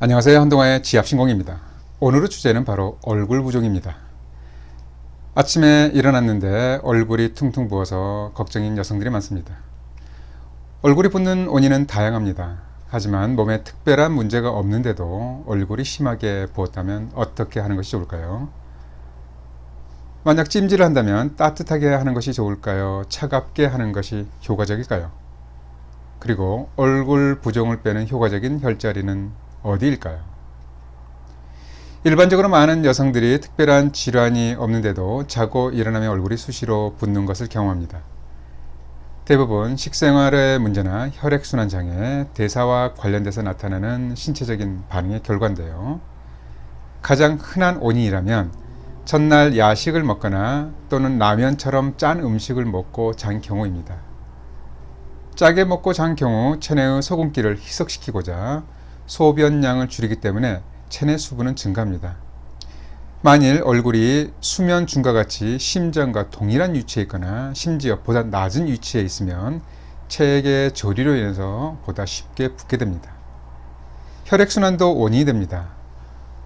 안녕하세요. 한동아의 지압신공입니다. 오늘의 주제는 바로 얼굴 부종입니다. 아침에 일어났는데 얼굴이 퉁퉁 부어서 걱정인 여성들이 많습니다. 얼굴이 붓는 원인은 다양합니다. 하지만 몸에 특별한 문제가 없는데도 얼굴이 심하게 부었다면 어떻게 하는 것이 좋을까요? 만약 찜질을 한다면 따뜻하게 하는 것이 좋을까요? 차갑게 하는 것이 효과적일까요? 그리고 얼굴 부종을 빼는 효과적인 혈자리는 어디일까요? 일반적으로 많은 여성들이 특별한 질환이 없는데도 자고 일어나면 얼굴이 수시로 붓는 것을 경험합니다. 대부분 식생활의 문제나 혈액순환 장애, 대사와 관련돼서 나타나는 신체적인 반응의 결과인데요. 가장 흔한 원인이라면 전날 야식을 먹거나 또는 라면처럼 짠 음식을 먹고 잔 경우입니다. 짜게 먹고 잔 경우 체내의 소금기를 희석시키고자 소변량을 줄이기 때문에 체내 수분은 증가합니다. 만일 얼굴이 수면 중과 같이 심장과 동일한 위치에 있거나 심지어 보다 낮은 위치에 있으면 체액의 저리로 인해서 보다 쉽게 붓게 됩니다. 혈액순환도 원인이 됩니다.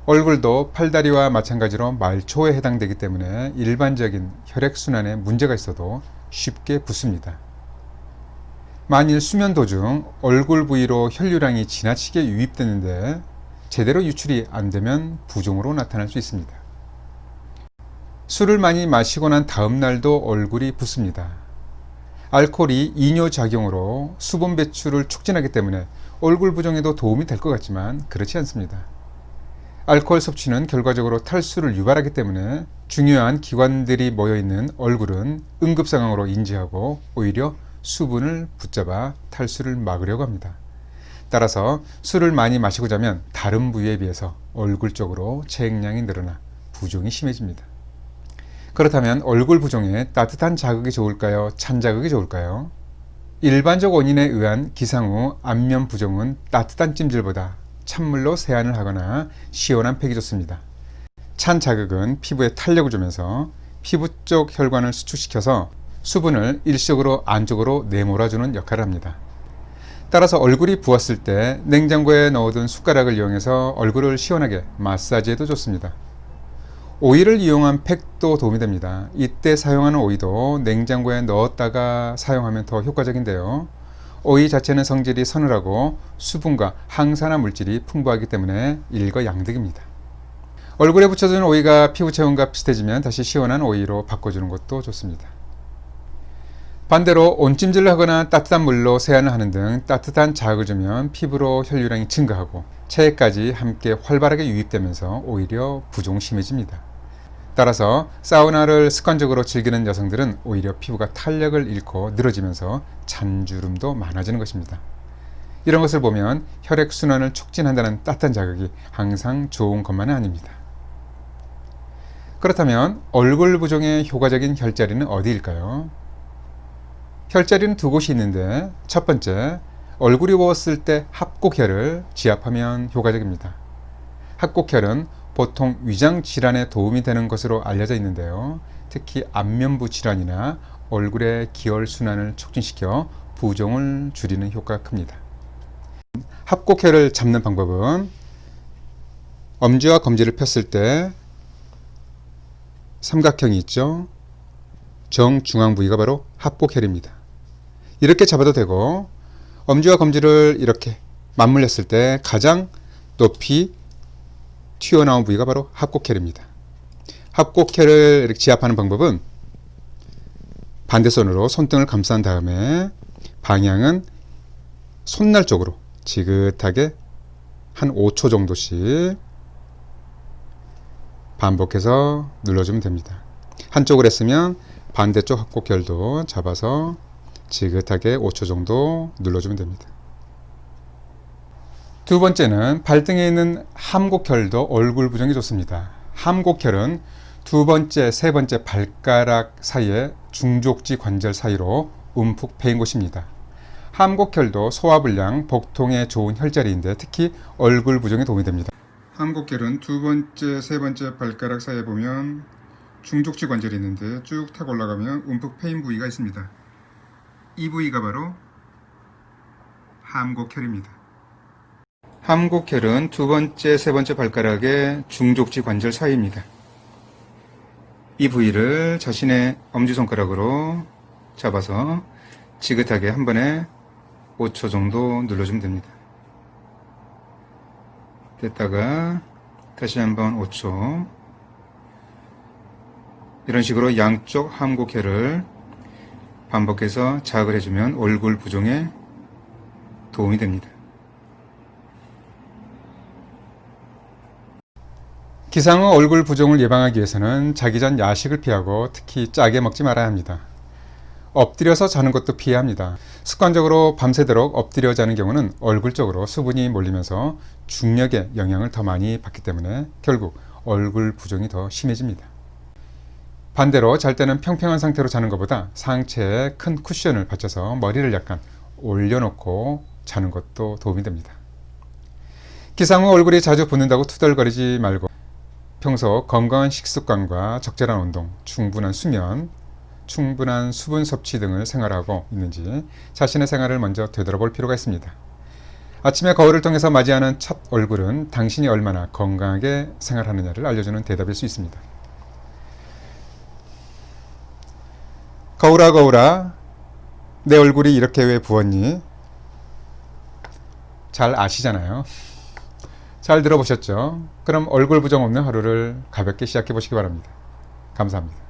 얼굴도 팔다리와 마찬가지로 말초에 해당되기 때문에 일반적인 혈액순환에 문제가 있어도 쉽게 붓습니다. 만일 수면 도중 얼굴 부위로 혈류량이 지나치게 유입되는데 제대로 유출이 안 되면 부종으로 나타날 수 있습니다. 술을 많이 마시고 난 다음 날도 얼굴이 붓습니다. 알코올이 이뇨작용으로 수분 배출을 촉진하기 때문에 얼굴 부종에도 도움이 될 것 같지만 그렇지 않습니다. 알코올 섭취는 결과적으로 탈수를 유발하기 때문에 중요한 기관들이 모여있는 얼굴은 응급상황으로 인지하고 오히려 수분을 붙잡아 탈수를 막으려고 합니다. 따라서 술을 많이 마시고 자면 다른 부위에 비해서 얼굴 쪽으로 체액량이 늘어나 부종이 심해집니다. 그렇다면 얼굴 부종에 따뜻한 자극이 좋을까요? 찬 자극이 좋을까요? 일반적 원인에 의한 기상 후 안면 부종은 따뜻한 찜질보다 찬물로 세안을 하거나 시원한 팩이 좋습니다. 찬 자극은 피부에 탄력을 주면서 피부 쪽 혈관을 수축시켜서 수분을 일시적으로 안쪽으로 내몰아주는 역할을 합니다. 따라서 얼굴이 부었을 때 냉장고에 넣어둔 숟가락을 이용해서 얼굴을 시원하게 마사지해도 좋습니다. 오이를 이용한 팩도 도움이 됩니다. 이때 사용하는 오이도 냉장고에 넣었다가 사용하면 더 효과적인데요. 오이 자체는 성질이 서늘하고 수분과 항산화 물질이 풍부하기 때문에 일거양득입니다. 얼굴에 붙여준 오이가 피부 체온과 비슷해지면 다시 시원한 오이로 바꿔주는 것도 좋습니다. 반대로 온찜질을 하거나 따뜻한 물로 세안을 하는 등 따뜻한 자극을 주면 피부로 혈류량이 증가하고 체액까지 함께 활발하게 유입되면서 오히려 부종이 심해집니다. 따라서 사우나를 습관적으로 즐기는 여성들은 오히려 피부가 탄력을 잃고 늘어지면서 잔주름도 많아지는 것입니다. 이런 것을 보면 혈액순환을 촉진한다는 따뜻한 자극이 항상 좋은 것만은 아닙니다. 그렇다면 얼굴 부종에 효과적인 혈자리는 어디일까요? 혈자리는 두 곳이 있는데 첫 번째, 얼굴이 부었을 때 합곡혈을 지압하면 효과적입니다. 합곡혈은 보통 위장 질환에 도움이 되는 것으로 알려져 있는데요. 특히 안면부 질환이나 얼굴의 기혈순환을 촉진시켜 부종을 줄이는 효과가 큽니다. 합곡혈을 잡는 방법은 엄지와 검지를 폈을 때 삼각형이 있죠. 정중앙 부위가 바로 합곡혈입니다. 이렇게 잡아도 되고 엄지와 검지를 이렇게 맞물렸을 때 가장 높이 튀어나온 부위가 바로 합곡혈입니다. 합곡혈을 이렇게 지압하는 방법은 반대손으로 손등을 감싼 다음에 방향은 손날 쪽으로 지긋하게 한 5초 정도씩 반복해서 눌러주면 됩니다. 한쪽을 했으면 반대쪽 합곡혈도 잡아서 지긋하게 5초 정도 눌러주면 됩니다. 두 번째는 발등에 있는 함곡혈도 얼굴 부종에 좋습니다. 함곡혈은 두 번째, 세 번째 발가락 사이에 중족지 관절 사이로 움푹 패인 곳입니다. 함곡혈도 소화불량, 복통에 좋은 혈자리인데 특히 얼굴 부종에 도움이 됩니다. 함곡혈은 두 번째, 세 번째 발가락 사이에 보면 중족지 관절이 있는데 쭉 타고 올라가면 움푹 패인 부위가 있습니다. 이 부위가 바로 함곡혈입니다. 함곡혈은 두 번째, 세 번째 발가락의 중족지 관절 사이입니다. 이 부위를 자신의 엄지손가락으로 잡아서 지긋하게 한 번에 5초 정도 눌러주면 됩니다. 됐다가 다시 한번 5초. 이런 식으로 양쪽 함곡혈을 반복해서 자극을 해주면 얼굴 부종에 도움이 됩니다. 기상 후 얼굴 부종을 예방하기 위해서는 자기 전 야식을 피하고 특히 짜게 먹지 말아야 합니다. 엎드려서 자는 것도 피해야 합니다. 습관적으로 밤새도록 엎드려 자는 경우는 얼굴 쪽으로 수분이 몰리면서 중력의 영향을 더 많이 받기 때문에 결국 얼굴 부종이 더 심해집니다. 반대로 잘 때는 평평한 상태로 자는 것보다 상체에 큰 쿠션을 받쳐서 머리를 약간 올려놓고 자는 것도 도움이 됩니다. 기상 후 얼굴이 자주 붓는다고 투덜거리지 말고 평소 건강한 식습관과 적절한 운동, 충분한 수면, 충분한 수분 섭취 등을 생활하고 있는지 자신의 생활을 먼저 되돌아볼 필요가 있습니다. 아침에 거울을 통해서 맞이하는 첫 얼굴은 당신이 얼마나 건강하게 생활하느냐를 알려주는 대답일 수 있습니다. 거울아 거울아, 내 얼굴이 이렇게 왜 부었니? 잘 아시잖아요. 잘 들어보셨죠? 그럼 얼굴 부종 없는 하루를 가볍게 시작해 보시기 바랍니다. 감사합니다.